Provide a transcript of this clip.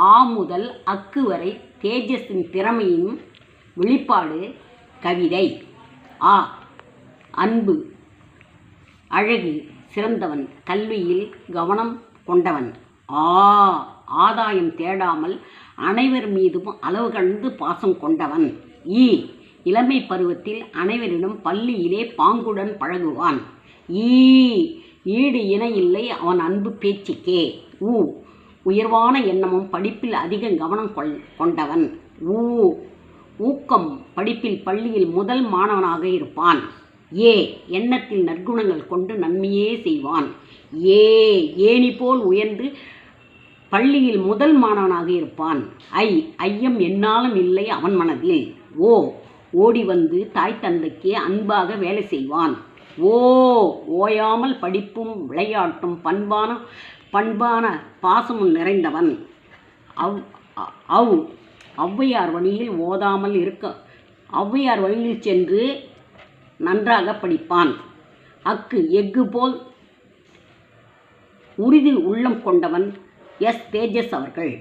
ஆ முதல் அக்கு வரை தேஜஸின் திறமையின் வெளிப்பாடு கவிதை. ஆ அன்பு, அழகு, சிறந்தவன், கல்வியில் கவனம் கொண்டவன். ஆதாயம் தேடாமல் அனைவர் மீதும் அளவு கடந்து பாசம் கொண்டவன். இளமை பருவத்தில் அனைவரிடம் பள்ளியிலே பாங்குடன் பழகுவான். ஈடு இணை இல்லை அவன் அன்பு பேச்சுக்கே. உயர்வான எண்ணமும் படிப்பில் அதிக கவனம் கொண்டவன். ஊக்கம், படிப்பில் பள்ளியில் முதல் மாணவனாக இருப்பான். எண்ணத்தில் நற்குணங்கள் கொண்டு நன்மையே செய்வான். ஏணி போல் உயர்ந்து பள்ளியில் முதல் மாணவனாக இருப்பான். ஐயம் எந்நாளும் இல்லை அவன் மனதில். ஓடி வந்து தாய் தந்தைக்கு அன்பாக வேலை செய்வான். ஓயாமல் படிப்பும் விளையாட்டும் பண்பான பாசமும் நிறைந்தவன். ஔவையார் வழியில் ஓதாமல் இருக்க ஔவையார் வழியில் சென்று நன்றாக படிப்பான். எஃகு போல் உறுதி உள்ளம் கொண்டவன். தேஜஸ் அவர்கள்.